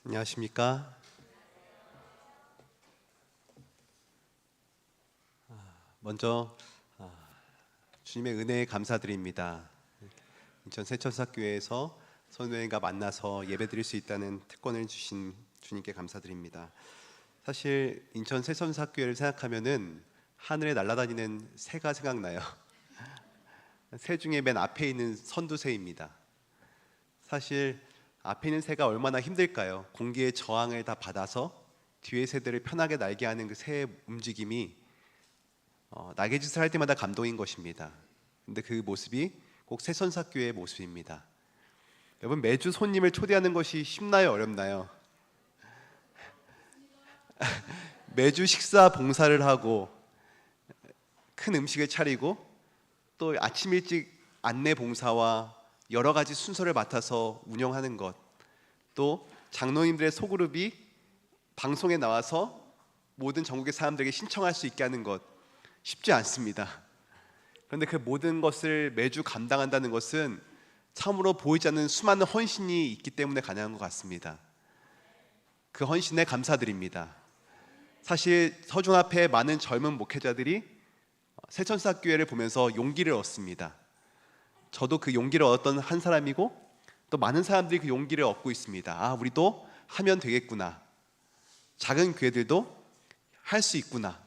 안녕하십니까? 먼저 주님의 은혜에 감사드립니다. 인천 새천사교회에서 선교회가 만나서 예배드릴 수 있다는 특권을 주신 주님께 감사드립니다. 사실 인천 새천사교회를 생각하면은 하늘에 날아다니는 새가 생각나요. 새 중에 맨 앞에 있는 선두새입니다. 사실 앞에 있는 새가 얼마나 힘들까요? 공기의 저항을 다 받아서 뒤에 새들을 편하게 날게 하는 그 새의 움직임이 날개짓을 할 때마다 감동인 것입니다. 근데 그 모습이 꼭 새천사교회의 모습입니다. 여러분, 매주 손님을 초대하는 것이 쉽나요? 어렵나요? 매주 식사 봉사를 하고 큰 음식을 차리고 또 아침 일찍 안내 봉사와 여러 가지 순서를 맡아서 운영하는 것, 또 장로님들의 소그룹이 방송에 나와서 모든 전국의 사람들에게 신청할 수 있게 하는 것 쉽지 않습니다. 그런데 그 모든 것을 매주 감당한다는 것은 참으로 보이지 않는 수많은 헌신이 있기 때문에 가능한 것 같습니다. 그 헌신에 감사드립니다. 사실 서준 앞에 많은 젊은 목회자들이 새천사교회를 보면서 용기를 얻습니다. 저도 그 용기를 얻었던 한 사람이고 또 많은 사람들이 그 용기를 얻고 있습니다. 우리도 하면 되겠구나. 작은 교회들도 할 수 있구나.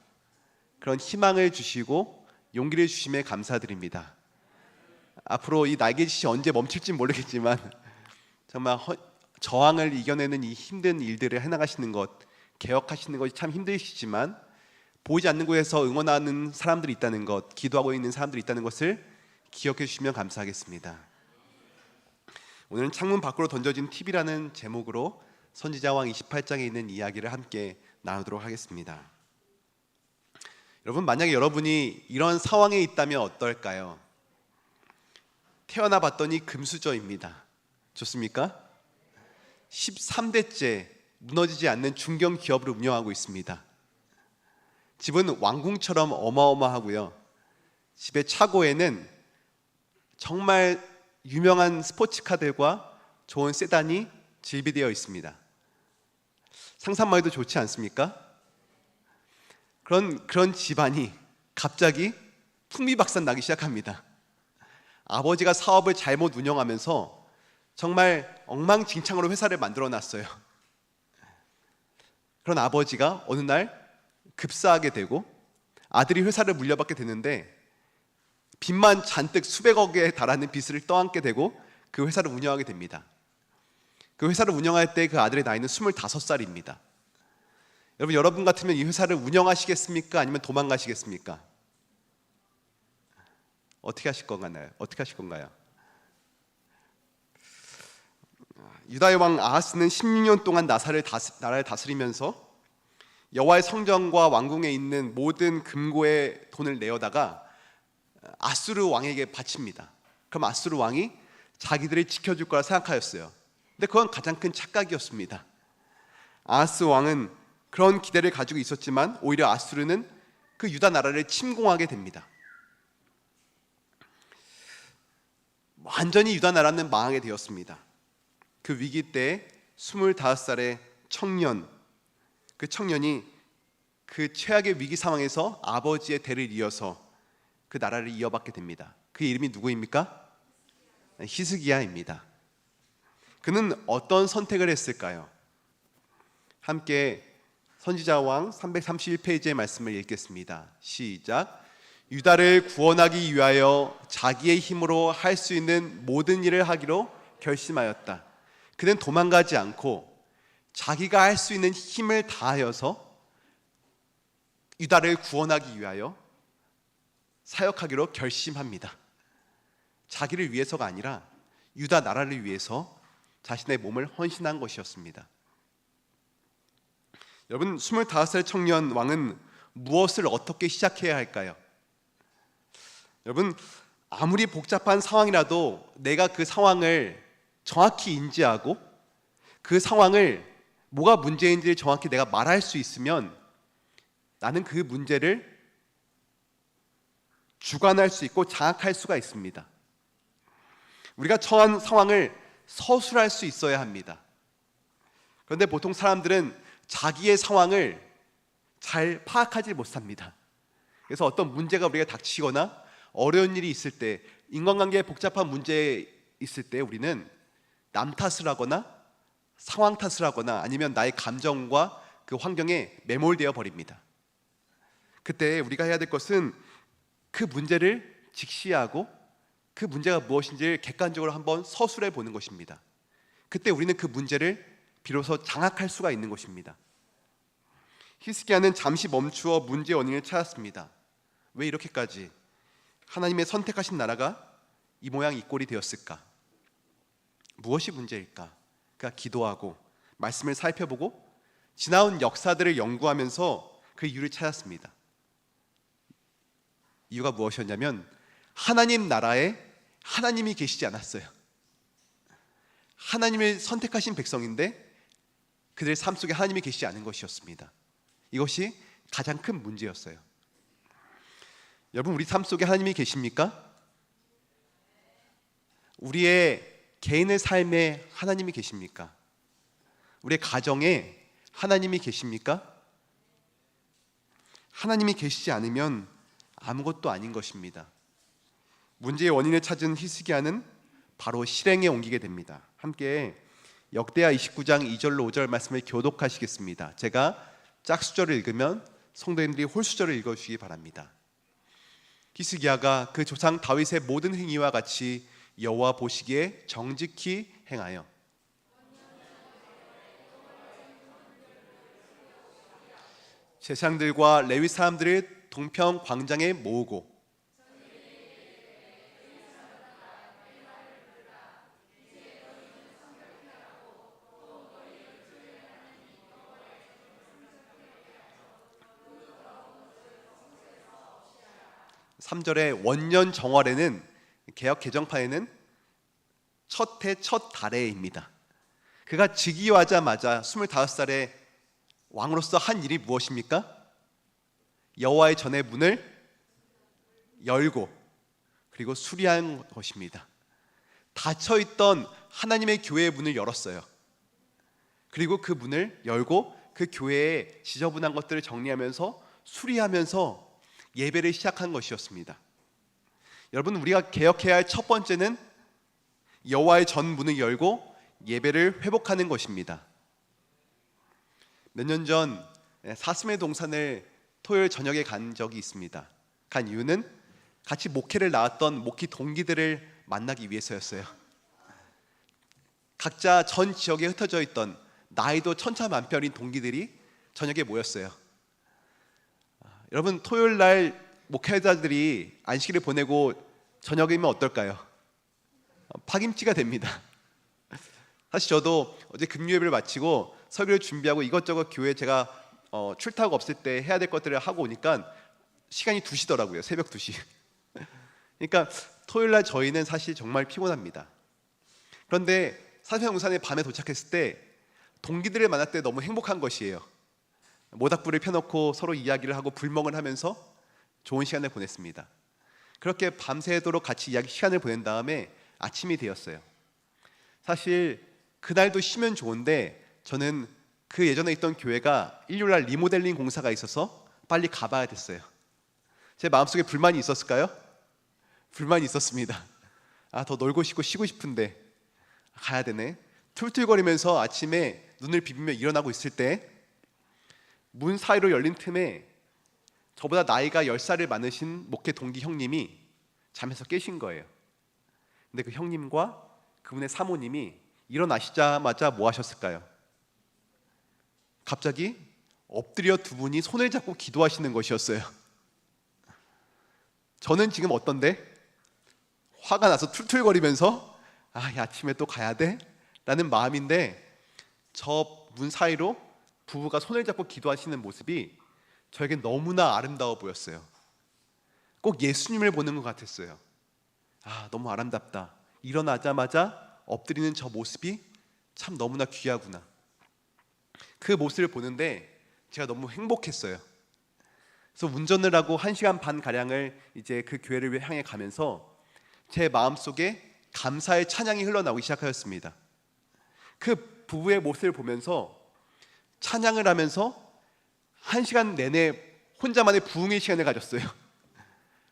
그런 희망을 주시고 용기를 주심에 감사드립니다. 앞으로 이 날개짓이 언제 멈출지 모르겠지만 정말 저항을 이겨내는 이 힘든 일들을 해나가시는 것, 개혁하시는 것이 참 힘드시지만 보이지 않는 곳에서 응원하는 사람들이 있다는 것, 기도하고 있는 사람들이 있다는 것을 기억해 주시면 감사하겠습니다. 오늘은 창문 밖으로 던져진 TV라는 제목으로 선지자왕 28장에 있는 이야기를 함께 나누도록 하겠습니다. 여러분, 만약에 여러분이 이런 상황에 있다면 어떨까요? 태어나 봤더니 금수저입니다. 좋습니까? 13대째 무너지지 않는 중견 기업을 운영하고 있습니다. 집은 왕궁처럼 어마어마하고요. 집의 차고에는 정말 유명한 스포츠카들과 좋은 세단이 질비되어 있습니다. 상상만 해도 좋지 않습니까? 그런 집안이 갑자기 풍비박산 나기 시작합니다. 아버지가 사업을 잘못 운영하면서 정말 엉망진창으로 회사를 만들어 놨어요. 그런 아버지가 어느 날 급사하게 되고 아들이 회사를 물려받게 되는데 빚만 잔뜩 수백억에 달하는 빚을 떠안게 되고 그 회사를 운영하게 됩니다. 그 회사를 운영할 때 그 아들의 나이는 25살입니다. 여러분 같으면 이 회사를 운영하시겠습니까? 아니면 도망가시겠습니까? 어떻게 하실 건가요? 유다의 왕 아하스는 16년 동안 나라를 다스리면서 여호와의 성전과 왕궁에 있는 모든 금고의 돈을 내어다가 아수르 왕에게 바칩니다. 그럼 아수르 왕이 자기들을 지켜줄 거라 생각하였어요. 근데 그건 가장 큰 착각이었습니다. 아하스 왕은 그런 기대를 가지고 있었지만 오히려 아수르는 그 유다 나라를 침공하게 됩니다. 완전히 유다 나라는 망하게 되었습니다. 그 위기 때 25살의 청년, 그 청년이 그 최악의 위기 상황에서 아버지의 대를 이어서 그 나라를 이어받게 됩니다. 그 이름이 누구입니까? 히스기야입니다. 그는 어떤 선택을 했을까요? 함께 선지자왕 331페이지의 말씀을 읽겠습니다. 시작. 유다를 구원하기 위하여 자기의 힘으로 할 수 있는 모든 일을 하기로 결심하였다. 그는 도망가지 않고 자기가 할 수 있는 힘을 다하여서 유다를 구원하기 위하여 사역하기로 결심합니다. 자기를 위해서가 아니라 유다 나라를 위해서 자신의 몸을 헌신한 것이었습니다. 여러분, 25살 청년 왕은 무엇을 어떻게 시작해야 할까요? 여러분, 아무리 복잡한 상황이라도 내가 그 상황을 정확히 인지하고 그 상황을 뭐가 문제인지를 정확히 내가 말할 수 있으면 나는 그 문제를 주관할 수 있고 장악할 수가 있습니다. 우리가 처한 상황을 서술할 수 있어야 합니다. 그런데 보통 사람들은 자기의 상황을 잘 파악하지 못합니다. 그래서 어떤 문제가 우리가 닥치거나 어려운 일이 있을 때, 인간관계에 복잡한 문제 있을 때 우리는 남 탓을 하거나 상황 탓을 하거나 아니면 나의 감정과 그 환경에 매몰되어 버립니다. 그때 우리가 해야 될 것은 그 문제를 직시하고 그 문제가 무엇인지를 객관적으로 한번 서술해 보는 것입니다. 그때 우리는 그 문제를 비로소 장악할 수가 있는 것입니다. 히스기야는 잠시 멈추어 문제의 원인을 찾았습니다. 왜 이렇게까지 하나님의 선택하신 나라가 이 모양 이 꼴이 되었을까? 무엇이 문제일까? 그가 기도하고 말씀을 살펴보고 지나온 역사들을 연구하면서 그 이유를 찾았습니다. 이유가 무엇이었냐면 하나님 나라에 하나님이 계시지 않았어요. 하나님을 선택하신 백성인데 그들의 삶 속에 하나님이 계시지 않은 것이었습니다. 이것이 가장 큰 문제였어요. 여러분, 우리 삶 속에 하나님이 계십니까? 우리의 개인의 삶에 하나님이 계십니까? 우리의 가정에 하나님이 계십니까? 하나님이 계시지 않으면 아무것도 아닌 것입니다. 문제의 원인을 찾은 히스기야는 바로 실행에 옮기게 됩니다. 함께 역대하 29장 2절로 5절 말씀을 교독하시겠습니다. 제가 짝수절을 읽으면 성도님들이 홀수절을 읽어주시기 바랍니다. 히스기야가 그 조상 다윗의 모든 행위와 같이 여호와 보시기에 정직히 행하여 제사장들과 레위 사람들을 동평 광장에 모으고 (3절에) 원년 정월에는 개역 개정판에는 첫 해 첫 달에입니다. 그가 즉위하자마자 25살에 왕으로서 한 일이 무엇입니까? 여호와의 전의 문을 열고 그리고 수리한 것입니다. 닫혀있던 하나님의 교회의 문을 열었어요. 그리고 그 문을 열고 그 교회의 지저분한 것들을 정리하면서 수리하면서 예배를 시작한 것이었습니다. 여러분, 우리가 개혁해야 할 첫 번째는 여호와의 전 문을 열고 예배를 회복하는 것입니다. 몇 년 전 사슴의 동산을 토요일 저녁에 간 적이 있습니다. 간 이유는 같이 목회를 나왔던 목회 동기들을 만나기 위해서였어요. 각자 전 지역에 흩어져 있던 나이도 천차만별인 동기들이 저녁에 모였어요. 여러분, 토요일 날 목회자들이 안식일을 보내고 저녁이면 어떨까요? 파김치가 됩니다. 사실 저도 어제 금요일을 마치고 설교를 준비하고 이것저것 교회 제가 출타가 없을 때 해야 될 것들을 하고 오니까 시간이 2시더라고요. 새벽 2시. 그러니까 토요일 날 저희는 사실 정말 피곤합니다. 그런데 사슴용산에 밤에 도착했을 때 동기들을 만날 때 너무 행복한 것이에요. 모닥불을 펴놓고 서로 이야기를 하고 불멍을 하면서 좋은 시간을 보냈습니다. 그렇게 밤새도록 같이 시간을 보낸 다음에 아침이 되었어요. 사실 그날도 쉬면 좋은데 저는 그 예전에 있던 교회가 일요일날 리모델링 공사가 있어서 빨리 가봐야 됐어요. 제 마음속에 불만이 있었을까요? 불만이 있었습니다. 더 놀고 싶고 쉬고 싶은데 가야 되네. 툴툴거리면서 아침에 눈을 비비며 일어나고 있을 때 문 사이로 열린 틈에 저보다 나이가 10살을 많으신 목회 동기 형님이 잠에서 깨신 거예요. 근데 그 형님과 그분의 사모님이 일어나시자마자 뭐 하셨을까요? 갑자기 엎드려 두 분이 손을 잡고 기도하시는 것이었어요. 저는 지금 어떤데? 화가 나서 툴툴거리면서 아침에 또 가야 돼? 라는 마음인데 저 문 사이로 부부가 손을 잡고 기도하시는 모습이 저에게 너무나 아름다워 보였어요. 꼭 예수님을 보는 것 같았어요. 너무 아름답다. 일어나자마자 엎드리는 저 모습이 참 너무나 귀하구나. 그 모습을 보는데 제가 너무 행복했어요. 그래서 운전을 하고 1시간 반 가량을 이제 그 교회를 향해 가면서 제 마음속에 감사의 찬양이 흘러나오기 시작하였습니다. 그 부부의 모습을 보면서 찬양을 하면서 1시간 내내 혼자만의 부흥의 시간을 가졌어요.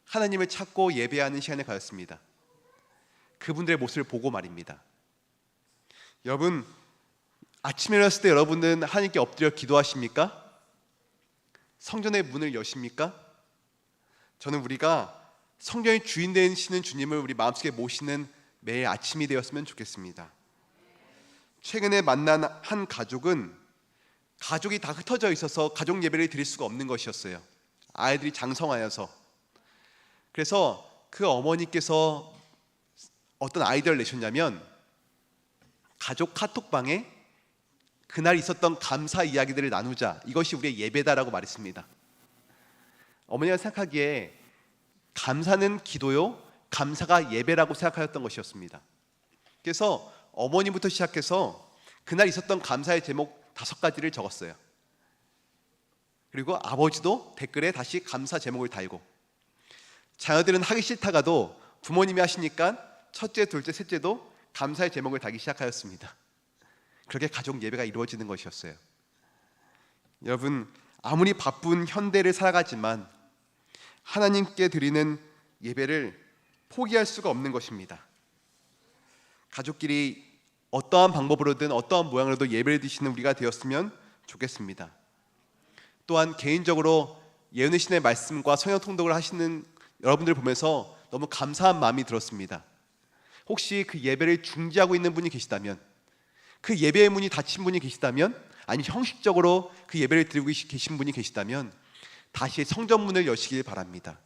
하나님을 찾고 예배하는 시간을 가졌습니다. 그분들의 모습을 보고 말입니다. 여러분, 아침에 일어났을 때 여러분은 하나님께 엎드려 기도하십니까? 성전의 문을 여십니까? 저는 우리가 성전의 주인 되시는 주님을 우리 마음속에 모시는 매일 아침이 되었으면 좋겠습니다. 최근에 만난 한 가족은 가족이 다 흩어져 있어서 가족 예배를 드릴 수가 없는 것이었어요. 아이들이 장성하여서. 그래서 그 어머니께서 어떤 아이디어를 내셨냐면 가족 카톡방에 그날 있었던 감사 이야기들을 나누자, 이것이 우리의 예배다라고 말했습니다. 어머니가 생각하기에 감사는 기도요, 감사가 예배라고 생각하였던 것이었습니다. 그래서 어머니부터 시작해서 그날 있었던 감사의 제목 5가지를 적었어요. 그리고 아버지도 댓글에 다시 감사 제목을 달고, 자녀들은 하기 싫다가도 부모님이 하시니까 첫째, 둘째, 셋째도 감사의 제목을 달기 시작하였습니다. 그렇게 가족 예배가 이루어지는 것이었어요. 여러분, 아무리 바쁜 현대를 살아가지만 하나님께 드리는 예배를 포기할 수가 없는 것입니다. 가족끼리 어떠한 방법으로든 어떠한 모양으로도 예배를 드리시는 우리가 되었으면 좋겠습니다. 또한 개인적으로 예언의 신의 말씀과 성령 통독을 하시는 여러분들 보면서 너무 감사한 마음이 들었습니다. 혹시 그 예배를 중지하고 있는 분이 계시다면, 그 예배의 문이 닫힌 분이 계시다면, 아니 형식적으로 그 예배를 드리고 계신 분이 계시다면 다시 성전문을 여시길 바랍니다.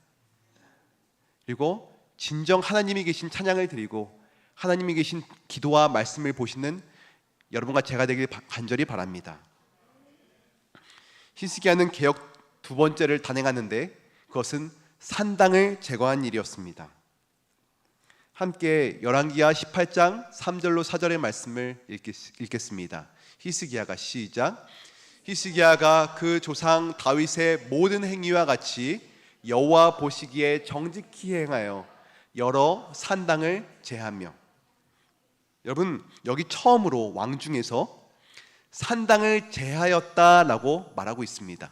그리고 진정 하나님이 계신 찬양을 드리고 하나님이 계신 기도와 말씀을 보시는 여러분과 제가 되길 간절히 바랍니다. 히스기야는 개역 2번째를 단행하는데 그것은 산당을 제거한 일이었습니다. 함께 열왕기하 18장 3절로 4절의 말씀을 읽겠습니다. 히스기야가 시작. 히스기야가 그 조상 다윗의 모든 행위와 같이 여호와 보시기에 정직히 행하여 여러 산당을 제하며. 여러분, 여기 처음으로 왕 중에서 산당을 제하였다라고 말하고 있습니다.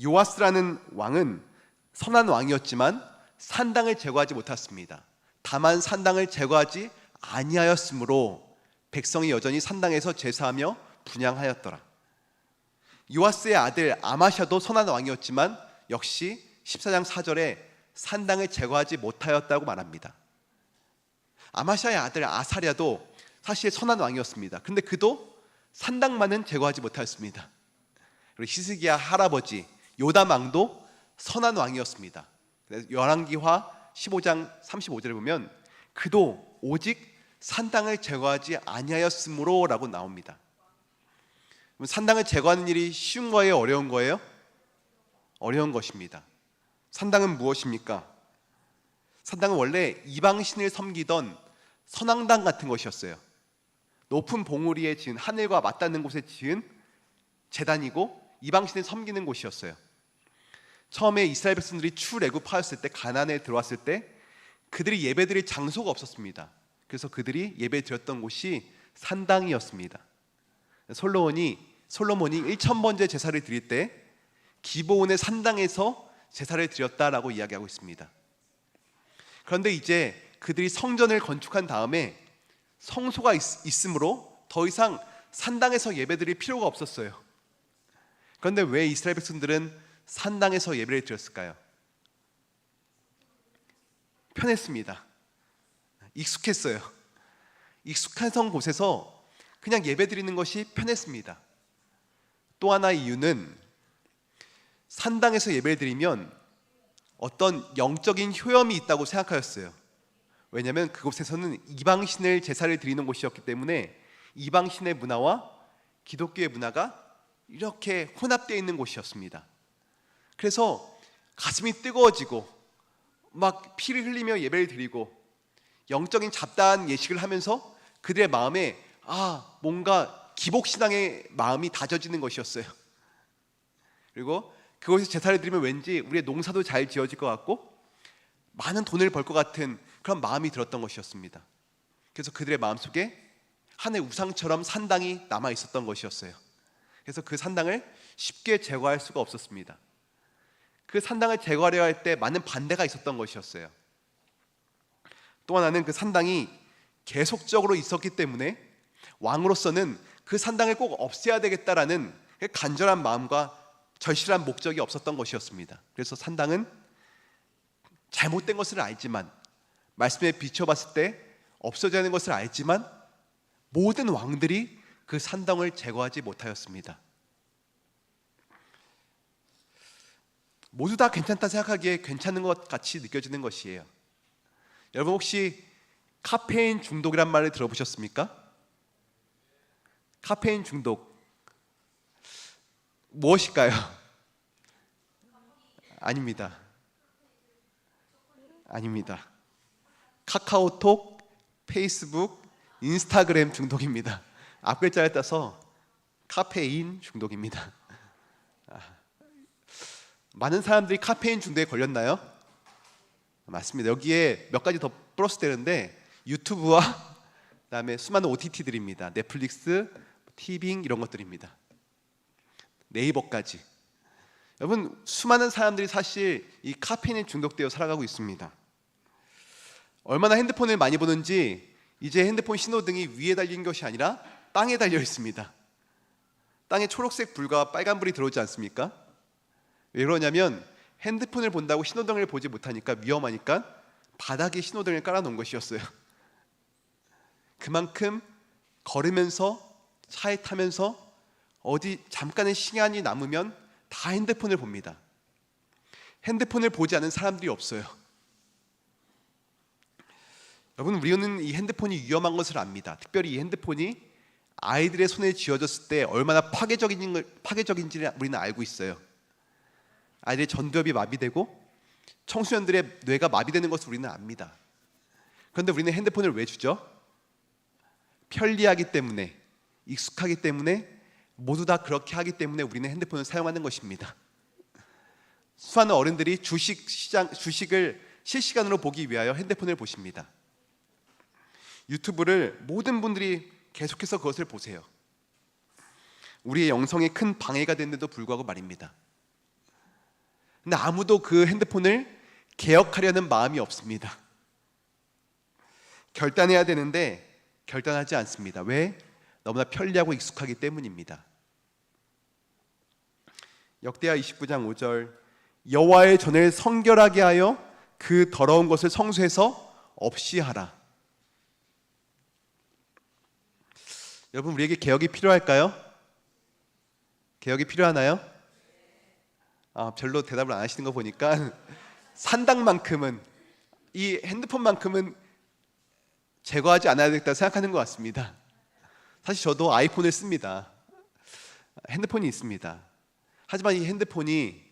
요아스라는 왕은 선한 왕이었지만 산당을 제거하지 못했습니다. 다만 산당을 제거하지 아니하였으므로 백성이 여전히 산당에서 제사하며 분향하였더라. 요아스의 아들 아마샤도 선한 왕이었지만 역시 14장 4절에 산당을 제거하지 못하였다고 말합니다. 아마샤의 아들 아사랴도 사실 선한 왕이었습니다. 그런데 그도 산당만은 제거하지 못하였습니다. 그리고 히스기야 할아버지 요담 왕도 선한 왕이었습니다. 열왕기하 15장 35절에 보면 그도 오직 산당을 제거하지 아니하였으므로 라고 나옵니다. 산당을 제거하는 일이 쉬운 거예요? 어려운 거예요? 어려운 것입니다. 산당은 무엇입니까? 산당은 원래 이방신을 섬기던 선앙당 같은 것이었어요. 높은 봉우리에 지은, 하늘과 맞닿는 곳에 지은 제단이고 이방신을 섬기는 곳이었어요. 처음에 이스라엘 백성들이 출애굽하였을 때, 가나안에 들어왔을 때 그들이 예배드릴 장소가 없었습니다. 그래서 그들이 예배드렸던 곳이 산당이었습니다. 솔로몬이 1000번째 제사를 드릴 때 기브온의 산당에서 제사를 드렸다라고 이야기하고 있습니다. 그런데 이제 그들이 성전을 건축한 다음에 성소가 있으므로 더 이상 산당에서 예배드릴 필요가 없었어요. 그런데 왜 이스라엘 백성들은 산당에서 예배를 드렸을까요? 편했습니다. 익숙했어요. 익숙한 곳에서 그냥 예배드리는 것이 편했습니다. 또 하나의 이유는 산당에서 예배를 드리면 어떤 영적인 효염이 있다고 생각하였어요. 왜냐하면 그곳에서는 이방신을 제사를 드리는 곳이었기 때문에 이방신의 문화와 기독교의 문화가 이렇게 혼합되어 있는 곳이었습니다. 그래서 가슴이 뜨거워지고 막 피를 흘리며 예배를 드리고 영적인 잡다한 예식을 하면서 그들의 마음에 뭔가 기복신앙의 마음이 다져지는 것이었어요. 그리고 그곳에서 제사를 드리면 왠지 우리의 농사도 잘 지어질 것 같고 많은 돈을 벌 것 같은 그런 마음이 들었던 것이었습니다. 그래서 그들의 마음속에 하나의 우상처럼 산당이 남아 있었던 것이었어요. 그래서 그 산당을 쉽게 제거할 수가 없었습니다. 그 산당을 제거하려 할 때 많은 반대가 있었던 것이었어요. 또 하나는 그 산당이 계속적으로 있었기 때문에 왕으로서는 그 산당을 꼭 없애야 되겠다라는 간절한 마음과 절실한 목적이 없었던 것이었습니다. 그래서 산당은 잘못된 것을 알지만, 말씀에 비춰봤을 때 없어져야 하는 것을 알지만, 모든 왕들이 그 산당을 제거하지 못하였습니다. 모두 다 괜찮다 생각하기에 괜찮은 것 같이 느껴지는 것이에요. 여러분 혹시 카페인 중독이란 말을 들어보셨습니까? 카페인 중독 무엇일까요? 아닙니다. 아닙니다. 카카오톡, 페이스북, 인스타그램 중독입니다. 앞글자를 따서 카페인 중독입니다. 많은 사람들이 카페인 중독에 걸렸나요? 맞습니다. 여기에 몇 가지 더 플러스 되는데 유튜브와 그다음에 수많은 OTT들입니다. 넷플릭스, 티빙 이런 것들입니다. 네이버까지. 여러분 수많은 사람들이 사실 이 카페인에 중독되어 살아가고 있습니다. 얼마나 핸드폰을 많이 보는지 이제 핸드폰 신호등이 위에 달린 것이 아니라 땅에 달려 있습니다. 땅에 초록색 불과 빨간 불이 들어오지 않습니까? 왜 그러냐면 핸드폰을 본다고 신호등을 보지 못하니까 위험하니까 바닥에 신호등을 깔아놓은 것이었어요. 그만큼 걸으면서 차에 타면서 어디 잠깐의 시간이 남으면 다 핸드폰을 봅니다. 핸드폰을 보지 않은 사람들이 없어요. 여러분 우리는 이 핸드폰이 위험한 것을 압니다. 특별히 이 핸드폰이 아이들의 손에 쥐어졌을 때 얼마나 파괴적인지를 우리는 알고 있어요. 아이들의 전두엽이 마비되고 청소년들의 뇌가 마비되는 것을 우리는 압니다. 그런데 우리는 핸드폰을 왜 주죠? 편리하기 때문에, 익숙하기 때문에, 모두 다 그렇게 하기 때문에 우리는 핸드폰을 사용하는 것입니다. 수많은 어른들이 주식을 실시간으로 보기 위하여 핸드폰을 보십니다. 유튜브를 모든 분들이 계속해서 그것을 보세요. 우리의 영성에 큰 방해가 되는데도 불구하고 말입니다. 근데 아무도 그 핸드폰을 개혁하려는 마음이 없습니다. 결단해야 되는데 결단하지 않습니다. 왜? 너무나 편리하고 익숙하기 때문입니다. 역대하 29장 5절 여호와의 전을 성결하게 하여 그 더러운 것을 성소에서 없이 하라. 여러분 우리에게 개혁이 필요할까요? 개혁이 필요하나요? 별로 대답을 안 하시는 거 보니까 산당만큼은, 이 핸드폰만큼은 제거하지 않아야 되겠다 생각하는 것 같습니다. 사실 저도 아이폰을 씁니다. 핸드폰이 있습니다. 하지만 이 핸드폰이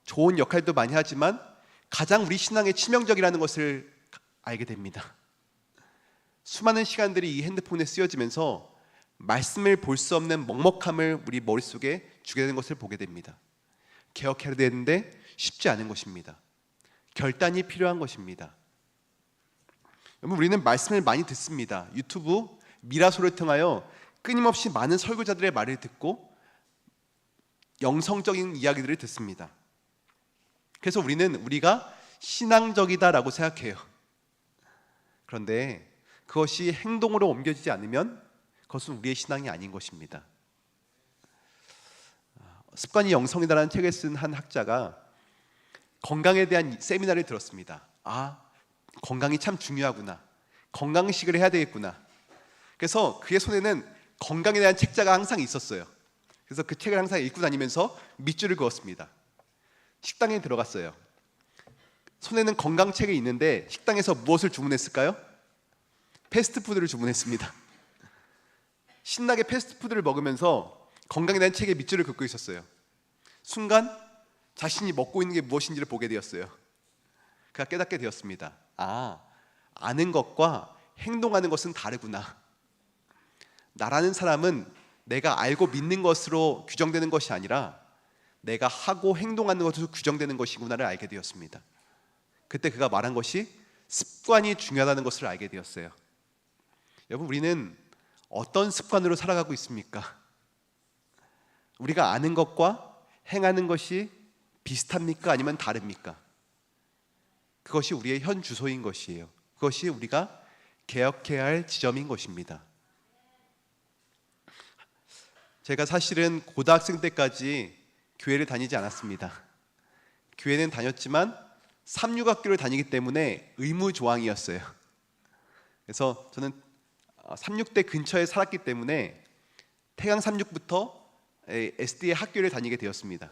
좋은 역할도 많이 하지만 가장 우리 신앙에 치명적이라는 것을 알게 됩니다. 수많은 시간들이 이 핸드폰에 쓰여지면서 말씀을 볼 수 없는 먹먹함을 우리 머릿속에 주게 되는 것을 보게 됩니다. 개혁해야 되는데 쉽지 않은 것입니다. 결단이 필요한 것입니다. 여러분 우리는 말씀을 많이 듣습니다. 유튜브, 미라소를 통하여 끊임없이 많은 설교자들의 말을 듣고 영성적인 이야기들을 듣습니다. 그래서 우리가 신앙적이다라고 생각해요. 그런데 그것이 행동으로 옮겨지지 않으면 그것은 우리의 신앙이 아닌 것입니다. 습관이 영성이다라는 책을 쓴 한 학자가 건강에 대한 세미나를 들었습니다. 건강이 참 중요하구나. 건강식을 해야 되겠구나. 그래서 그의 손에는 건강에 대한 책자가 항상 있었어요. 그래서 그 책을 항상 읽고 다니면서 밑줄을 그었습니다. 식당에 들어갔어요. 손에는 건강책이 있는데 식당에서 무엇을 주문했을까요? 패스트푸드를 주문했습니다. 신나게 패스트푸드를 먹으면서 건강에 대한 책에 밑줄을 긋고 있었어요. 순간 자신이 먹고 있는 게 무엇인지를 보게 되었어요. 그가 깨닫게 되었습니다. 아는 것과 행동하는 것은 다르구나. 나라는 사람은 내가 알고 믿는 것으로 규정되는 것이 아니라 내가 하고 행동하는 것으로 규정되는 것이구나를 알게 되었습니다. 그때 그가 말한 것이 습관이 중요하다는 것을 알게 되었어요. 여러분 우리는 어떤 습관으로 살아가고 있습니까? 우리가 아는 것과 행하는 것이 비슷합니까? 아니면 다릅니까? 그것이 우리의 현 주소인 것이에요. 그것이 우리가 개혁해야 할 지점인 것입니다. 제가 사실은 고등학생 때까지 교회를 다니지 않았습니다. 교회는 다녔지만 삼육학교를 다니기 때문에 의무 조항이었어요. 그래서 저는 삼육대 근처에 살았기 때문에 태강 삼육부터 SDA 학교를 다니게 되었습니다.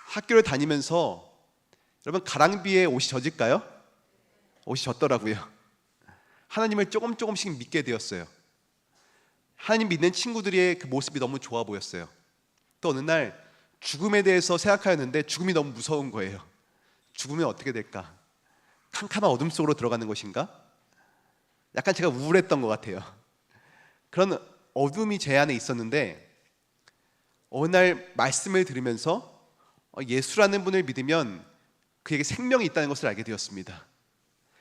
학교를 다니면서 여러분 가랑비에 옷이 젖을까요? 옷이 젖더라고요. 하나님을 조금씩 믿게 되었어요. 하나님 믿는 친구들의 그 모습이 너무 좋아 보였어요. 또 어느 날 죽음에 대해서 생각하였는데 죽음이 너무 무서운 거예요. 죽으면 어떻게 될까? 캄캄한 어둠 속으로 들어가는 것인가? 약간 제가 우울했던 것 같아요. 그런 어둠이 제 안에 있었는데 어느 날 말씀을 들으면서 예수라는 분을 믿으면 그에게 생명이 있다는 것을 알게 되었습니다.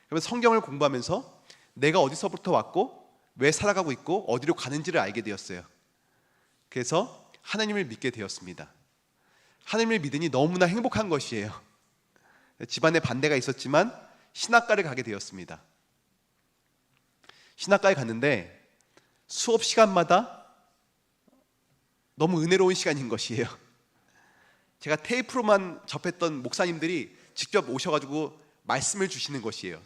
그러면 성경을 공부하면서 내가 어디서부터 왔고 왜 살아가고 있고 어디로 가는지를 알게 되었어요. 그래서 하나님을 믿게 되었습니다. 하나님을 믿으니 너무나 행복한 것이에요. 집안에 반대가 있었지만 신학과를 가게 되었습니다. 신학과에 갔는데 수업 시간마다 너무 은혜로운 시간인 것이에요. 제가 테이프로만 접했던 목사님들이 직접 오셔가지고 말씀을 주시는 것이에요.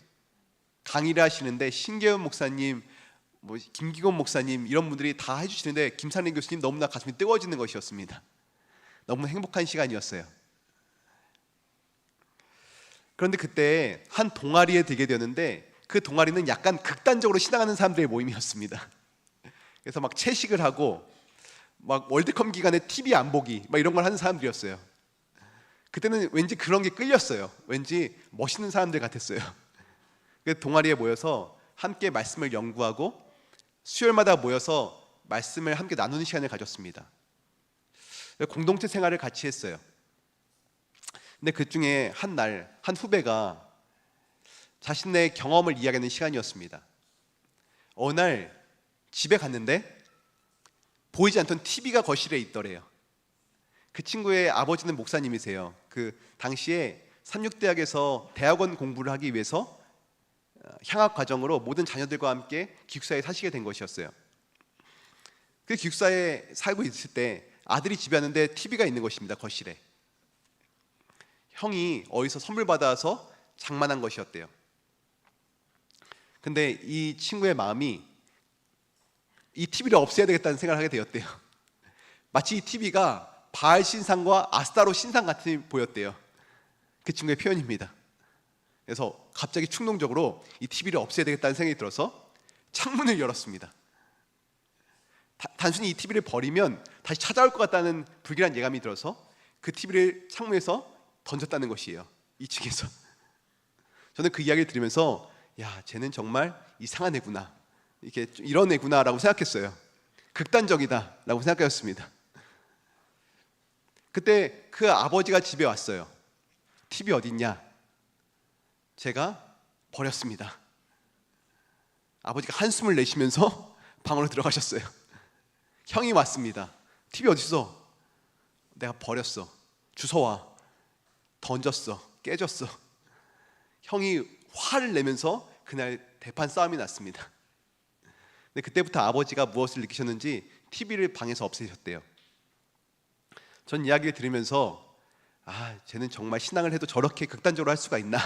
강의를 하시는데 신계훈 목사님, 김기곤 목사님 이런 분들이 다 해주시는데 김상림 교수님 너무나 가슴이 뜨거워지는 것이었습니다. 너무 행복한 시간이었어요. 그런데 그때 한 동아리에 들게 되었는데 그 동아리는 약간 극단적으로 신앙하는 사람들의 모임이었습니다. 그래서 막 채식을 하고 막 월드컵 기간에 TV 안 보기 막 이런 걸 하는 사람들이었어요. 그때는 왠지 그런 게 끌렸어요. 왠지 멋있는 사람들 같았어요. 그 동아리에 모여서 함께 말씀을 연구하고 수요일마다 모여서 말씀을 함께 나누는 시간을 가졌습니다. 공동체 생활을 같이 했어요. 근데 그 중에 한 날 한 후배가 자신의 경험을 이야기하는 시간이었습니다. 어느 날 집에 갔는데 보이지 않던 TV가 거실에 있더래요. 그 친구의 아버지는 목사님이세요. 그 당시에 삼육대학에서 대학원 공부를 하기 위해서 향학 과정으로 모든 자녀들과 함께 기숙사에 사시게 된 것이었어요. 그 기숙사에 살고 있을 때 아들이 집에 왔는데 TV가 있는 것입니다. 거실에. 형이 어디서 선물 받아서 장만한 것이었대요. 근데 이 친구의 마음이 이 TV를 없애야 되겠다는 생각을 하게 되었대요. 마치 이 TV가 바알 신상과 아스타로 신상 같이 보였대요. 그 친구의 표현입니다. 그래서 갑자기 충동적으로 이 TV를 없애야 되겠다는 생각이 들어서 창문을 열었습니다. 단순히 이 TV를 버리면 다시 찾아올 것 같다는 불길한 예감이 들어서 그 TV를 창문에서 던졌다는 것이에요. 2층에서. 저는 그 이야기를 들으면서 야, 쟤는 정말 이상한 애구나, 이렇게 이런 애구나라고 생각했어요. 극단적이다라고 생각하였습니다. 그때 그 아버지가 집에 왔어요. TV 어딨냐? 제가 버렸습니다. 아버지가 한숨을 내쉬면서 방으로 들어가셨어요. 형이 왔습니다. TV 어딨어? 내가 버렸어. 주워와. 던졌어. 깨졌어. 형이 화를 내면서 그날 대판 싸움이 났습니다. 근데 그때부터 아버지가 무엇을 느끼셨는지 TV를 방에서 없애셨대요. 전 이야기를 들으면서 쟤는 정말 신앙을 해도 저렇게 극단적으로 할 수가 있나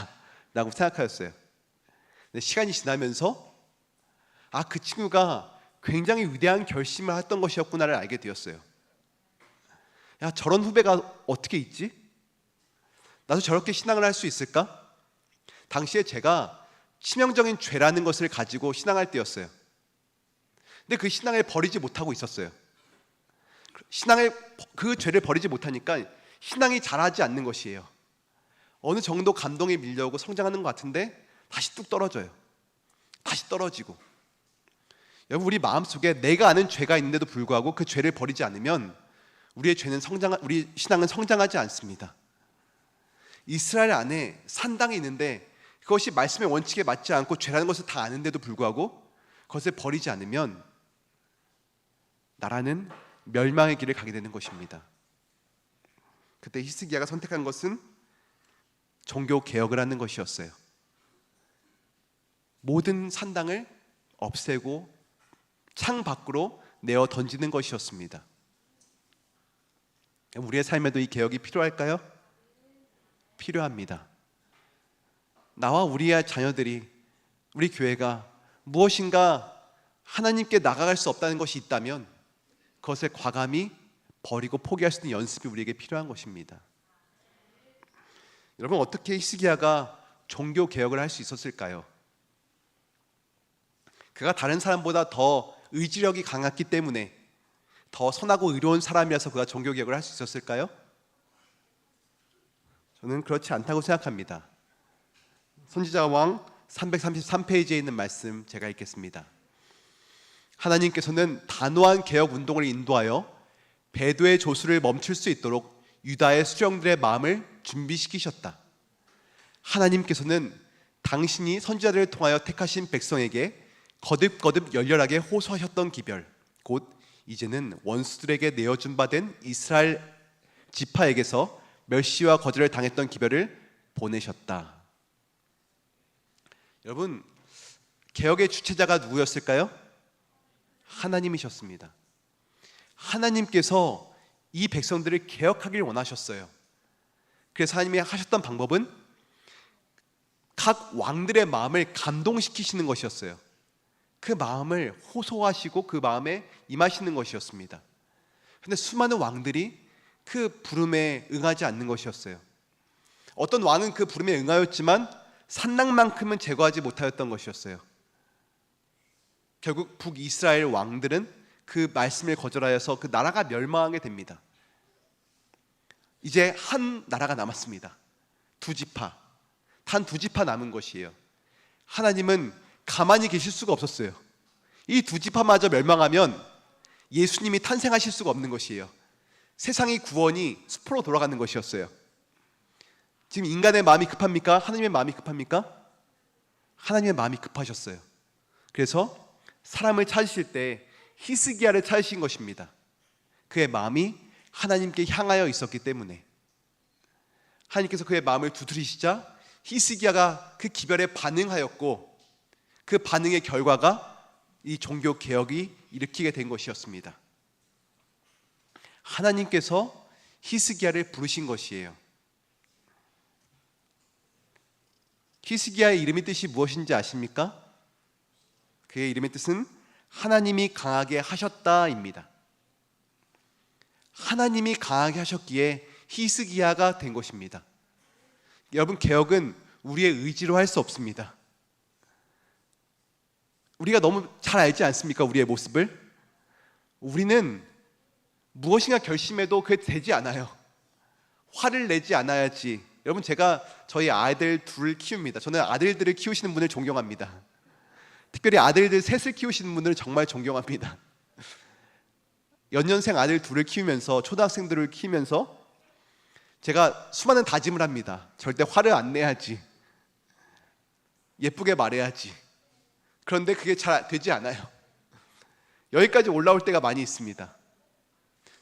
라고 생각하였어요. 근데 시간이 지나면서 그 친구가 굉장히 위대한 결심을 했던 것이었구나를 알게 되었어요. 야, 저런 후배가 어떻게 있지? 나도 저렇게 신앙을 할 수 있을까? 당시에 제가 치명적인 죄라는 것을 가지고 신앙할 때였어요. 근데 그 신앙을 버리지 못하고 있었어요. 그 죄를 버리지 못하니까 신앙이 자라지 않는 것이에요. 어느 정도 감동에 밀려오고 성장하는 것 같은데 다시 뚝 떨어져요. 다시 떨어지고. 여러분, 우리 마음속에 내가 아는 죄가 있는데도 불구하고 그 죄를 버리지 않으면 우리 신앙은 성장하지 않습니다. 이스라엘 안에 산당이 있는데 그것이 말씀의 원칙에 맞지 않고 죄라는 것을 다 아는데도 불구하고 그것을 버리지 않으면 나라는 멸망의 길을 가게 되는 것입니다. 그때 히스기야가 선택한 것은 종교 개혁을 하는 것이었어요. 모든 산당을 없애고 창 밖으로 내어 던지는 것이었습니다. 우리의 삶에도 이 개혁이 필요할까요? 필요합니다. 나와 우리의 자녀들이, 우리 교회가 무엇인가 하나님께 나아갈 수 없다는 것이 있다면 그것을 과감히 버리고 포기할 수 있는 연습이 우리에게 필요한 것입니다. 여러분, 어떻게 히스기야가 종교 개혁을 할 수 있었을까요? 그가 다른 사람보다 더 의지력이 강했기 때문에, 더 선하고 의로운 사람이라서 그가 종교 개혁을 할 수 있었을까요? 저는 그렇지 않다고 생각합니다. 선지자 왕 333페이지에 있는 말씀 제가 읽겠습니다. 하나님께서는 단호한 개혁 운동을 인도하여 배도의 조수를 멈출 수 있도록 유다의 수령들의 마음을 준비시키셨다. 하나님께서는 당신이 선지자들을 통하여 택하신 백성에게 거듭거듭 열렬하게 호소하셨던 기별, 곧 이제는 원수들에게 내어준 바 된 이스라엘 지파에게서 멸시와 거절을 당했던 기별을 보내셨다. 여러분, 개혁의 주체자가 누구였을까요? 하나님이셨습니다. 하나님께서 이 백성들을 개혁하길 원하셨어요. 그래서 하나님이 하셨던 방법은 각 왕들의 마음을 감동시키시는 것이었어요. 그 마음을 호소하시고 그 마음에 임하시는 것이었습니다. 그런데 수많은 왕들이 그 부름에 응하지 않는 것이었어요. 어떤 왕은 그 부름에 응하였지만 산당만큼은 제거하지 못하였던 것이었어요. 결국 북이스라엘 왕들은 그 말씀을 거절하여서 그 나라가 멸망하게 됩니다. 이제 한 나라가 남았습니다. 두 지파, 단 두 지파 남은 것이에요. 하나님은 가만히 계실 수가 없었어요. 이 두 지파마저 멸망하면 예수님이 탄생하실 수가 없는 것이에요. 세상의 구원이 숲으로 돌아가는 것이었어요. 지금 인간의 마음이 급합니까? 하나님의 마음이 급합니까? 하나님의 마음이 급하셨어요. 그래서 사람을 찾으실 때 히스기야를 찾으신 것입니다. 그의 마음이 하나님께 향하여 있었기 때문에 하나님께서 그의 마음을 두드리시자 히스기야가 그 기별에 반응하였고, 그 반응의 결과가 이 종교 개혁이 일으키게 된 것이었습니다. 하나님께서 히스기야를 부르신 것이에요. 히스기야의 이름의 뜻이 무엇인지 아십니까? 그의 이름의 뜻은 하나님이 강하게 하셨다입니다. 하나님이 강하게 하셨기에 히스기야가 된 것입니다. 여러분, 개혁은 우리의 의지로 할 수 없습니다. 우리가 너무 잘 알지 않습니까? 우리의 모습을. 우리는 무엇인가 결심해도 그게 되지 않아요. 화를 내지 않아야지. 여러분, 제가 저희 아들 둘을 키웁니다. 저는 아들들을 키우시는 분을 존경합니다. 특별히 아들들 셋을 키우시는 분들을 정말 존경합니다. 연년생 아들 둘을 키우면서, 초등학생들을 키우면서 제가 수많은 다짐을 합니다. 절대 화를 안 내야지, 예쁘게 말해야지. 그런데 그게 잘 되지 않아요. 여기까지 올라올 때가 많이 있습니다.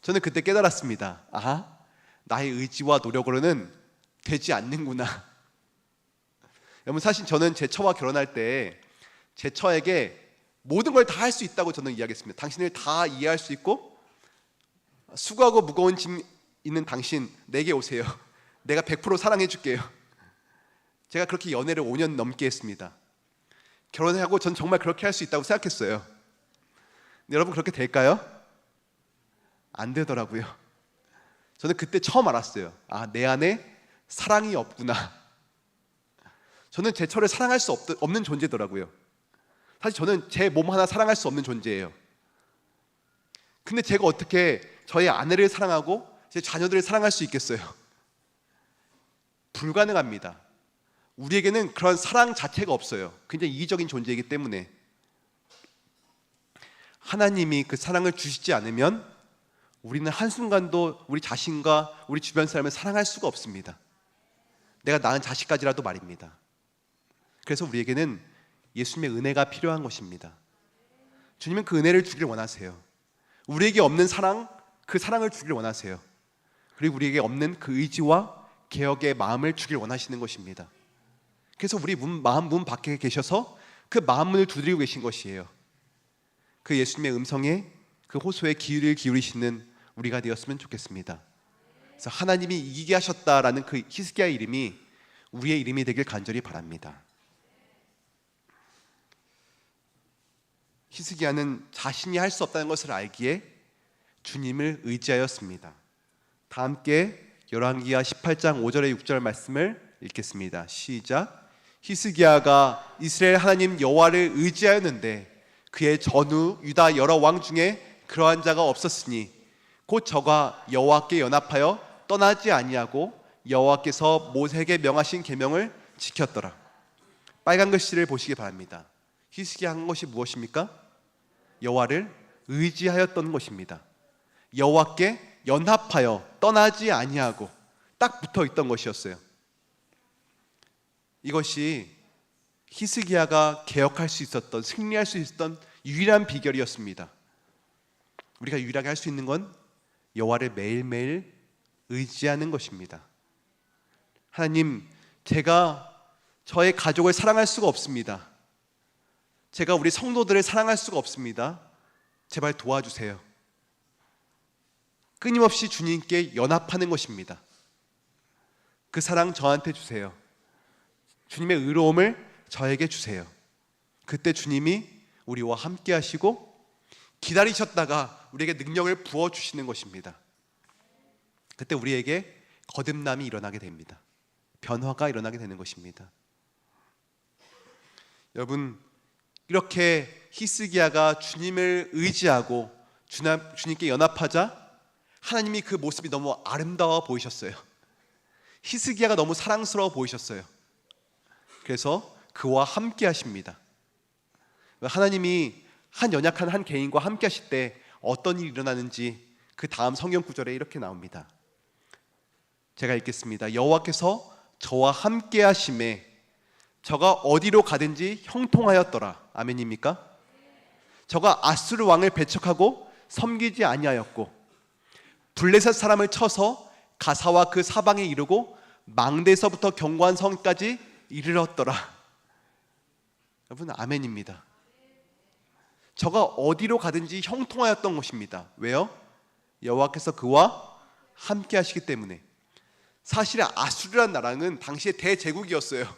저는 그때 깨달았습니다. 아하, 나의 의지와 노력으로는 되지 않는구나. 여러분, 사실 저는 제 처와 결혼할 때 제 처에게 모든 걸 다 할 수 있다고 저는 이야기했습니다. 당신을 다 이해할 수 있고, 수고하고 무거운 짐 있는 당신 내게 오세요. 내가 100% 사랑해 줄게요. 제가 그렇게 연애를 5년 넘게 했습니다. 결혼하고 전 정말 그렇게 할 수 있다고 생각했어요. 근데 여러분, 그렇게 될까요? 안 되더라고요. 저는 그때 처음 알았어요. 아, 내 안에 사랑이 없구나. 저는 제 처를 사랑할 수 없는 존재더라고요. 사실 저는 제 몸 하나 사랑할 수 없는 존재예요. 근데 제가 어떻게 저의 아내를 사랑하고 제 자녀들을 사랑할 수 있겠어요? 불가능합니다. 우리에게는 그런 사랑 자체가 없어요. 굉장히 이기적인 존재이기 때문에. 하나님이 그 사랑을 주시지 않으면 우리는 한순간도 우리 자신과 우리 주변 사람을 사랑할 수가 없습니다. 내가 낳은 자식까지라도 말입니다. 그래서 우리에게는 예수님의 은혜가 필요한 것입니다. 주님은 그 은혜를 주길 원하세요. 우리에게 없는 사랑, 그 사랑을 주길 원하세요. 그리고 우리에게 없는 그 의지와 개혁의 마음을 주길 원하시는 것입니다. 그래서 우리 마음 문 밖에 계셔서 그 마음 문을 두드리고 계신 것이에요. 그 예수님의 음성에, 그 호소에 귀를 기울이시는 우리가 되었으면 좋겠습니다. 그래서 하나님이 이기게 하셨다라는 그 히스기야의 이름이 우리의 이름이 되길 간절히 바랍니다. 히스기야는 자신이 할 수 없다는 것을 알기에 주님을 의지하였습니다. 다 함께 열왕기하 18장 5절에 6절 말씀을 읽겠습니다. 시작. 히스기야가 이스라엘 하나님 여호와를 의지하였는데 그의 전후 유다 여러 왕 중에 그러한 자가 없었으니 곧 저가 여호와께 연합하여 떠나지 아니하고 여호와께서 모세에게 명하신 계명을 지켰더라. 빨간 글씨를 보시기 바랍니다. 히스기야 한 것이 무엇입니까? 여호와를 의지하였던 것입니다. 여호와께 연합하여 떠나지 아니하고 딱 붙어 있던 것이었어요. 이것이 히스기야가 개혁할 수 있었던, 승리할 수 있었던 유일한 비결이었습니다. 우리가 유일하게 할 수 있는 건 여호와를 매일매일 의지하는 것입니다. 하나님, 제가 저의 가족을 사랑할 수가 없습니다. 제가 우리 성도들을 사랑할 수가 없습니다. 제발 도와주세요. 끊임없이 주님께 연합하는 것입니다. 그 사랑 저한테 주세요. 주님의 의로움을 저에게 주세요. 그때 주님이 우리와 함께 하시고 기다리셨다가 우리에게 능력을 부어주시는 것입니다. 그때 우리에게 거듭남이 일어나게 됩니다. 변화가 일어나게 되는 것입니다. 여러분, 이렇게 히스기야가 주님을 의지하고 주님께 연합하자 하나님이 그 모습이 너무 아름다워 보이셨어요. 히스기야가 너무 사랑스러워 보이셨어요. 그래서 그와 함께 하십니다. 하나님이 한 연약한 한 개인과 함께 하실 때 어떤 일이 일어나는지 그 다음 성경 구절에 이렇게 나옵니다. 제가 읽겠습니다. 여호와께서 저와 함께 하심에 저가 어디로 가든지 형통하였더라. 아멘입니까? 저가 아수르 왕을 배척하고 섬기지 아니하였고 블레셋 사람을 쳐서 가사와 그 사방에 이르고 망대에서부터 견고한 성까지 이르렀더라. 여러분, 아멘입니다. 저가 어디로 가든지 형통하였던 것입니다. 왜요? 여호와께서 그와 함께 하시기 때문에. 사실 아수르란 나라는 당시에 대제국이었어요.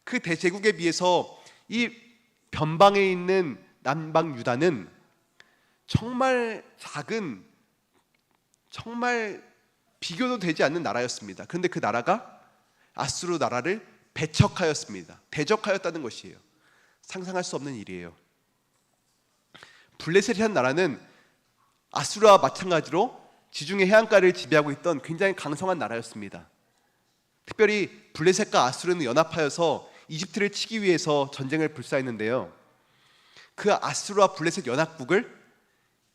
그 대제국에 비해서 이 변방에 있는 남방 유다는 정말 작은, 정말 비교도 되지 않는 나라였습니다. 그런데 그 나라가 아수르 나라를 배척하였습니다. 대적하였다는 것이에요. 상상할 수 없는 일이에요. 블레셋이라는 나라는 아수르와 마찬가지로 지중해 해안가를 지배하고 있던 굉장히 강성한 나라였습니다. 특별히 블레셋과 아수르는 연합하여서 이집트를 치기 위해서 전쟁을 불사했는데요, 그 아수르와 블레셋 연합국을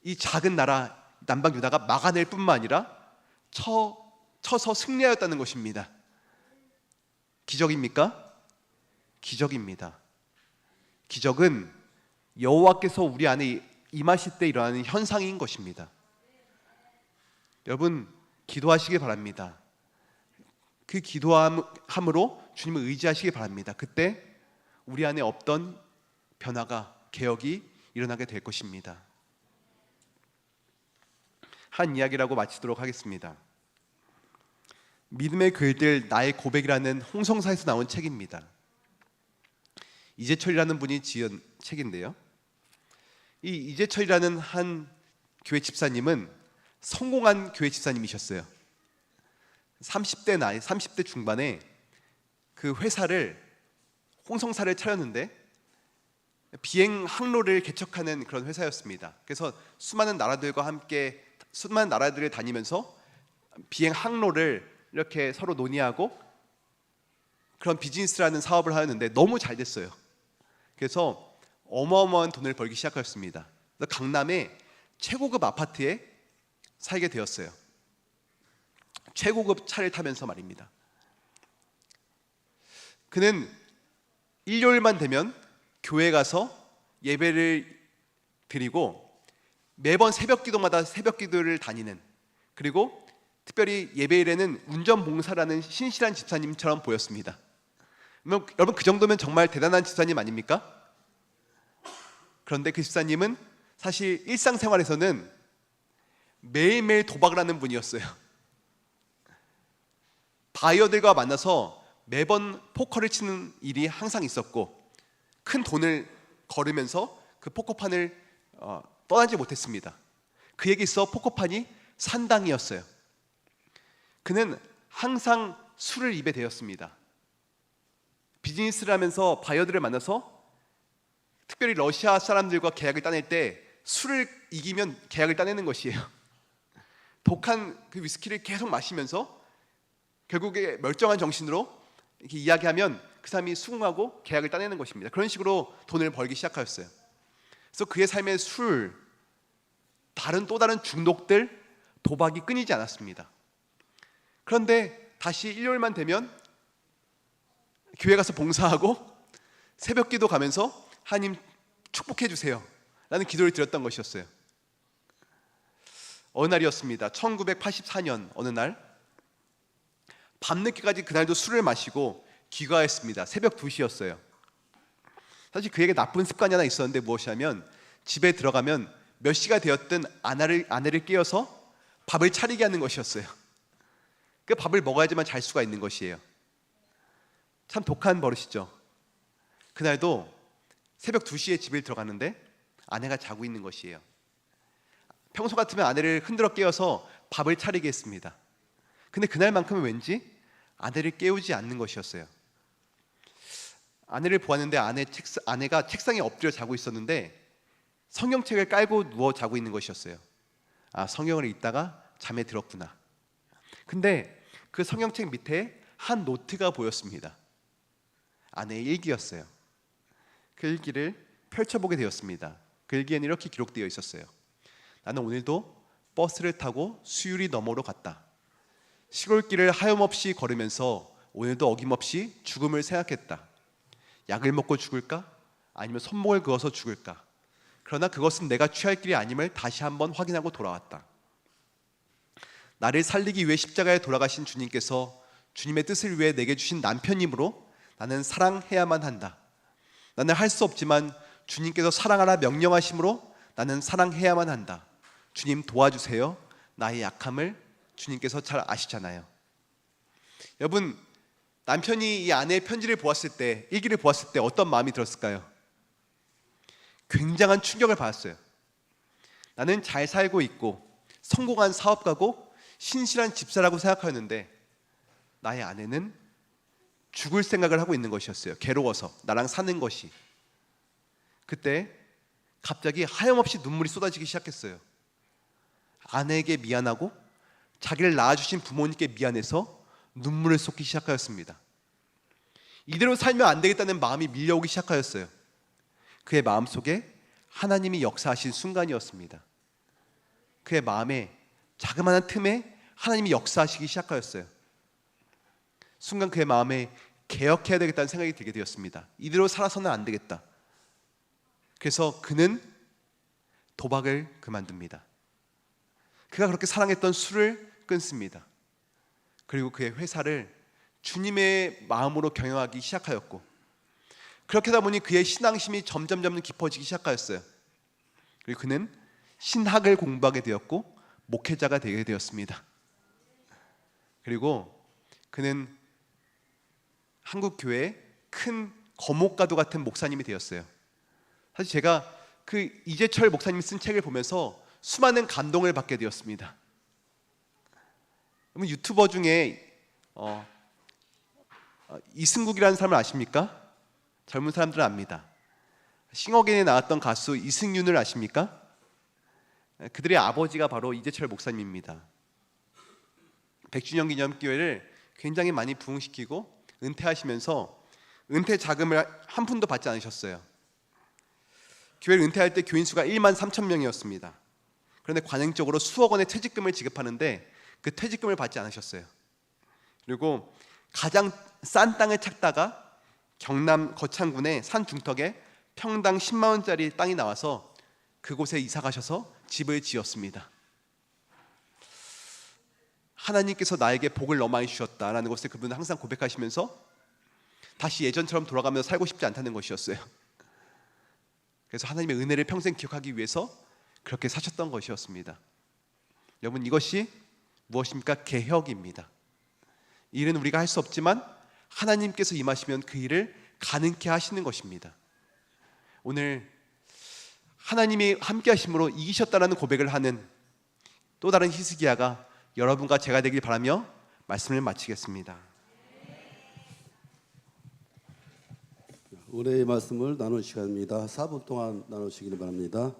이 작은 나라 남방 유다가 막아낼 뿐만 아니라 쳐서 승리하였다는 것입니다. 기적입니까? 기적입니다. 기적은 여호와께서 우리 안에 임하실 때 일어나는 현상인 것입니다. 여러분, 기도하시기 바랍니다. 그 기도함으로 주님을 의지하시기 바랍니다. 그때 우리 안에 없던 변화가, 개혁이 일어나게 될 것입니다. 한 이야기라고 마치도록 하겠습니다. 믿음의 글들 나의 고백이라는 홍성사에서 나온 책입니다. 이재철이라는 분이 지은 책인데요, 이 이재철이라는 한 교회 집사님은 성공한 교회 집사님이셨어요. 30대 중반에 그 회사를, 홍성사를 차렸는데 비행 항로를 개척하는 그런 회사였습니다. 그래서 수많은 나라들을 다니면서 비행 항로를 이렇게 서로 논의하고 그런 비즈니스라는 사업을 하였는데 너무 잘 됐어요. 그래서 어마어마한 돈을 벌기 시작하였습니다. 그래서 강남의 최고급 아파트에 살게 되었어요. 최고급 차를 타면서 말입니다. 그는 일요일만 되면 교회 가서 예배를 드리고 매번 새벽 기도마다 새벽 기도를 다니는, 그리고 특별히 예배일에는 운전봉사라는 신실한 집사님처럼 보였습니다. 여러분, 그 정도면 정말 대단한 집사님 아닙니까? 그런데 그 집사님은 사실 일상생활에서는 매일매일 도박을 하는 분이었어요. 바이어들과 만나서 매번 포커를 치는 일이 항상 있었고, 큰 돈을 걸으면서 그 포커판을 떠나지 못했습니다. 그에게 있어 포커판이 산당이었어요. 그는 항상 술을 입에 대었습니다. 비즈니스를 하면서 바이어들을 만나서 특별히 러시아 사람들과 계약을 따낼 때 술을 이기면 계약을 따내는 것이에요. 독한 그 위스키를 계속 마시면서 결국에 멀쩡한 정신으로 이렇게 이야기하면 그 사람이 수긍하고 계약을 따내는 것입니다. 그런 식으로 돈을 벌기 시작하였어요. 그래서 그의 삶의 술, 또 다른 중독들, 도박이 끊이지 않았습니다. 그런데 다시 일요일만 되면 교회 가서 봉사하고 새벽 기도 가면서 하나님 축복해 주세요 라는 기도를 드렸던 것이었어요. 어느 날이었습니다. 1984년 어느 날 밤늦게까지 그날도 술을 마시고 귀가했습니다. 새벽 2시였어요. 사실 그에게 나쁜 습관이 하나 있었는데 무엇이냐면 집에 들어가면 몇 시가 되었든 아내를 깨워서 밥을 차리게 하는 것이었어요. 그 밥을 먹어야지만 잘 수가 있는 것이에요. 참 독한 버릇이죠. 그날도 새벽 2시에 집에 들어갔는데 아내가 자고 있는 것이에요. 평소 같으면 아내를 흔들어 깨워서 밥을 차리게 했습니다. 근데 그날만큼은 왠지 아내를 깨우지 않는 것이었어요. 아내를 보았는데 아내가 책상에 엎드려 자고 있었는데 성경책을 깔고 누워 자고 있는 것이었어요. 아, 성경을 읽다가 잠에 들었구나. 근데 그 성경책 밑에 한 노트가 보였습니다. 아내의 일기였어요. 그 일기를 펼쳐보게 되었습니다. 그 일기에는 이렇게 기록되어 있었어요. 나는 오늘도 버스를 타고 수유리 너머로 갔다. 시골길을 하염없이 걸으면서 오늘도 어김없이 죽음을 생각했다. 약을 먹고 죽을까? 아니면 손목을 그어서 죽을까? 그러나 그것은 내가 취할 길이 아님을 다시 한번 확인하고 돌아왔다. 나를 살리기 위해 십자가에 돌아가신 주님께서 주님의 뜻을 위해 내게 주신 남편이므로 나는 사랑해야만 한다. 나는 할 수 없지만 주님께서 사랑하라 명령하심으로 나는 사랑해야만 한다. 주님 도와주세요. 나의 약함을 주님께서 잘 아시잖아요. 여러분, 남편이 이 아내의 편지를 보았을 때, 일기를 보았을 때 어떤 마음이 들었을까요? 굉장한 충격을 받았어요. 나는 잘 살고 있고 성공한 사업가고 신실한 집사라고 생각하였는데 나의 아내는 죽을 생각을 하고 있는 것이었어요. 괴로워서 나랑 사는 것이. 그때 갑자기 하염없이 눈물이 쏟아지기 시작했어요. 아내에게 미안하고 자기를 낳아주신 부모님께 미안해서 눈물을 쏟기 시작하였습니다. 이대로 살면 안 되겠다는 마음이 밀려오기 시작하였어요. 그의 마음속에 하나님이 역사하신 순간이었습니다. 그의 마음에 자그마한 틈에 하나님이 역사하시기 시작하였어요. 순간 그의 마음에 개혁해야 되겠다는 생각이 들게 되었습니다. 이대로 살아서는 안 되겠다. 그래서 그는 도박을 그만둡니다. 그가 그렇게 사랑했던 술을 끊습니다. 그리고 그의 회사를 주님의 마음으로 경영하기 시작하였고, 그렇게 하다 보니 그의 신앙심이 점점 깊어지기 시작하였어요. 그리고 그는 신학을 공부하게 되었고 목회자가 되게 되었습니다. 그리고 그는 한국 교회의 큰 거목가도 같은 목사님이 되었어요. 사실 제가 그 이재철 목사님 쓴 책을 보면서 수많은 감동을 받게 되었습니다. 유튜버 중에 이승국이라는 사람을 아십니까? 젊은 사람들은 압니다. 싱어게인에 나왔던 가수 이승윤을 아십니까? 그들의 아버지가 바로 이재철 목사님입니다. 100주년 기념교회를 굉장히 많이 부흥시키고 은퇴하시면서 은퇴 자금을 한 푼도 받지 않으셨어요. 교회를 은퇴할 때 교인 수가 1만 3천 명이었습니다. 그런데 관행적으로 수억 원의 퇴직금을 지급하는데 그 퇴직금을 받지 않으셨어요. 그리고 가장 싼 땅을 찾다가 경남 거창군의 산 중턱에 평당 10만 원짜리 땅이 나와서 그곳에 이사 가셔서 집을 지었습니다. 하나님께서 나에게 복을 너무 많이 주셨다라는 것을 그분은 항상 고백하시면서 다시 예전처럼 돌아가면서 살고 싶지 않다는 것이었어요. 그래서 하나님의 은혜를 평생 기억하기 위해서 그렇게 사셨던 것이었습니다. 여러분, 이것이 무엇입니까? 개혁입니다. 이 일은 우리가 할 수 없지만 하나님께서 임하시면 그 일을 가능케 하시는 것입니다. 오늘 하나님이 함께 하심으로 이기셨다라는 고백을 하는 또 다른 히스기야가 여러분과 제가 되길 바라며 말씀을 마치겠습니다. 은혜의 말씀을 나눌 시간입니다. 4분 동안 나누시기를 바랍니다.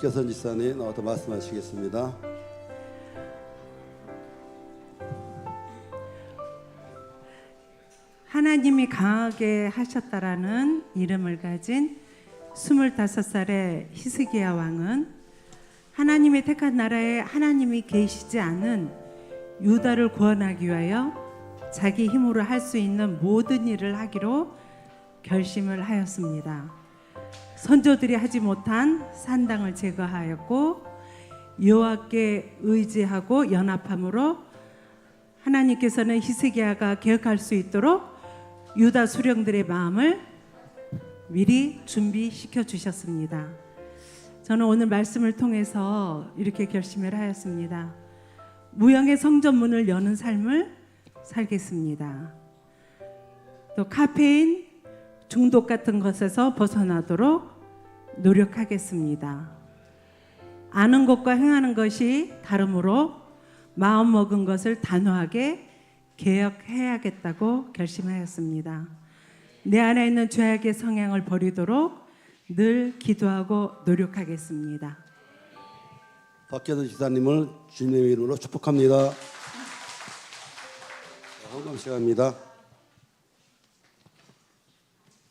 박교선 지사님 나와서 말씀하시겠습니다. 하나님이 강하게 하셨다라는 이름을 가진 25살의 히스기야 왕은 하나님의 택한 나라에 하나님이 계시지 않은 유다를 구원하기 위하여 자기 힘으로 할 수 있는 모든 일을 하기로 결심을 하였습니다. 선조들이 하지 못한 산당을 제거하였고 여호와께 의지하고 연합함으로 하나님께서는 히스기야가 개혁할 수 있도록 유다 수령들의 마음을 미리 준비시켜 주셨습니다. 저는 오늘 말씀을 통해서 이렇게 결심을 하였습니다. 무형의 성전문을 여는 삶을 살겠습니다. 또 카페인 중독 같은 것에서 벗어나도록 노력하겠습니다. 아는 것과 행하는 것이 다르므로 마음 먹은 것을 단호하게 개혁해야겠다고 결심하였습니다. 내 안에 있는 죄악의 성향을 버리도록 늘 기도하고 노력하겠습니다. 박혜선 지사님을 주님의 이름으로 축복합니다. 헌금 시간입니다.